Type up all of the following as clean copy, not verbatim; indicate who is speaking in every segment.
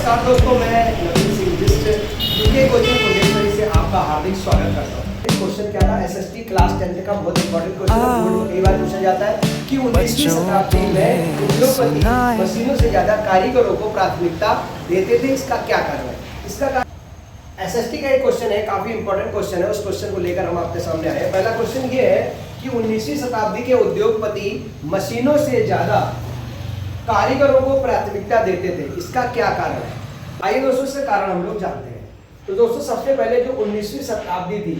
Speaker 1: नमस्कार दोस्तों, मैं नवीन सिंह बिष्ट यूके कोचिंग फुंडेशनरी से आपका हार्दिक स्वागत करता हूँ। क्वेश्चन क्या था, एसएसटी क्लास 10 का बहुत इंपॉर्टेंट क्वेश्चन है। बोर्ड में कई बार पूछा जाता है कि 19वीं शताब्दी में उद्योगपति मशीनों से ज्यादा कारीगरों को प्राथमिकता देते थे, इसका क्या कारण है? इसका कारण एसएसटी का एक क्वेश्चन है, काफी इंपॉर्टेंट क्वेश्चन है। उस क्वेश्चन को लेकर हम आपके सामने आए हैं। पहला क्वेश्चन ये है कि 19वीं शताब्दी के उद्योगपति मशीनों से ज्यादा कारीगरों को प्राथमिकता देते थे, इसका क्या कारण है? आइए दोस्तों, इसका कारण हम लोग जानते हैं। तो दोस्तों, सबसे पहले जो 19वीं शताब्दी थी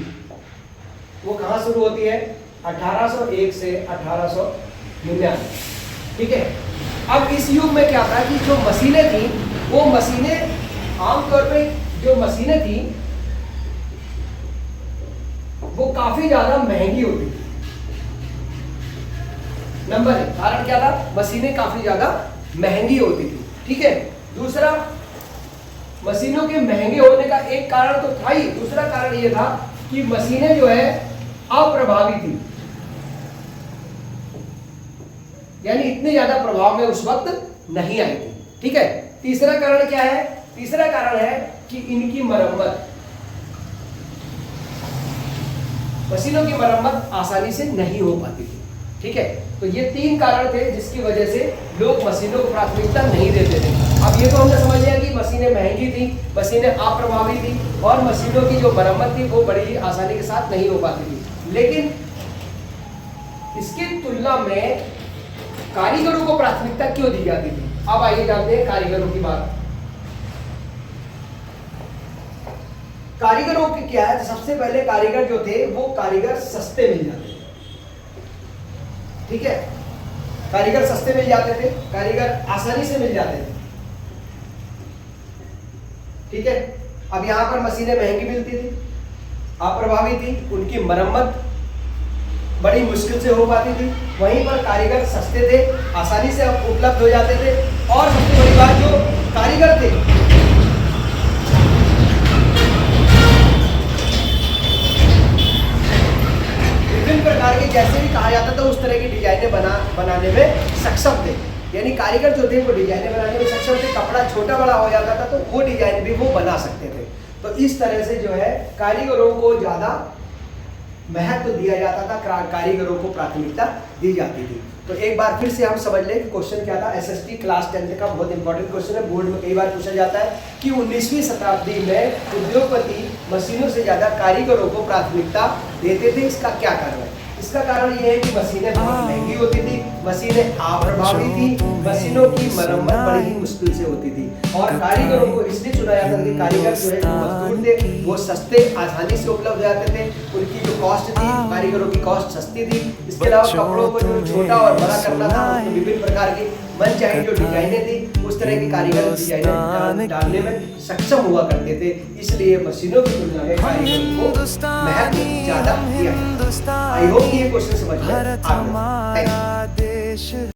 Speaker 1: वो कहाँ शुरू होती है? 1801 से 1899। ठीक है। अब इस युग में क्या था कि जो मशीनें थी, वो मशीनें आमतौर पे जो मशीनें थी वो काफी ज्यादा महंगी होती थी। नंबर एक कारण क्या था? मशीनें काफी ज्यादा महंगी होती थी। ठीक है। दूसरा, मशीनों के महंगे होने का एक कारण तो था ही, दूसरा कारण यह था कि मशीनें जो है अप्रभावी थी, यानी इतने ज्यादा प्रभाव में उस वक्त नहीं आई थी। ठीक है। तीसरा कारण क्या है? तीसरा कारण है कि इनकी मरम्मत, मशीनों की मरम्मत आसानी से नहीं हो पाती थी। ठीक है। तो ये तीन कारण थे जिसकी वजह से लोग मशीनों को प्राथमिकता नहीं देते थे। अब ये तो हमने समझ लिया कि मशीनें महंगी थी, मशीनें अप्रभावी थी और मशीनों की जो मरम्मत थी वो बड़ी ही आसानी के साथ नहीं हो पाती थी। लेकिन इसकी तुलना में कारीगरों को प्राथमिकता क्यों दी जाती थी? अब आइए जानते हैं कारीगरों की बात। कारीगरों की क्या है? सबसे पहले कारीगर जो थे वो कारीगर सस्ते मिल जाते थे। ठीक है। कारीगर सस्ते मिल जाते थे, कारीगर आसानी से मिल जाते थे। ठीक है। अब यहां पर मशीनें महंगी मिलती थी, अप्रभावी थी, उनकी मरम्मत बड़ी मुश्किल से हो पाती थी। वहीं पर कारीगर सस्ते थे, आसानी से उपलब्ध हो जाते थे। और सबसे बड़ी बात, जो कारीगर थे विभिन्न प्रकार के, जैसे भी कहा जाता था, उस तरह की डिजाइनें बनाने में सक्षम थे। यानी कारीगर जो थे वो डिजाइनें बनाने में सक्षम थे। कपड़ा छोटा बड़ा हो जाता था तो वो डिजाइन भी वो बना सकते थे। तो इस तरह से जो है कारीगरों को ज्यादा महत्व दिया जाता था, कारीगरों को प्राथमिकता दी जाती थी। तो एक बार फिर से हम समझ लें कि क्वेश्चन क्या था। एसएसटी क्लास 10 का बहुत इंपॉर्टेंट क्वेश्चन है, बोर्ड में कई बार पूछा जाता है कि 19वीं शताब्दी में उद्योगपति मशीनों से ज्यादा कारीगरों को प्राथमिकता देते थे, इसका क्या कारण है? इसका कारण यह है कि मशीनें बहुत महंगी होती थी, मशीनें अप्रभावी थी, मशीनों की मरम्मत बड़ी ही मुश्किल से होती थी। और कारीगरों को इसलिए चुना जाता था कि कारीगर जो है जो मजदूर थे वो सस्ते, आसानी से उपलब्ध हो जाते थे। उनकी जो कॉस्ट थी, कारीगरों की कॉस्ट सस्ती थी। इसके अलावा कपड़ों को जो छोटा और बड़ा करना था, उसमें विभिन्न प्रकार की मनचाही जो डिजाइनें थी, उस तरह की कारीगर डिजाइनें डालने में सक्षम हुआ करते थे। इसलिए मशीनों की तुलना में कारीगरों को महत्व ज्यादा दिया जाता है। आई होप ये क्वेश्चन समझ में आ गया।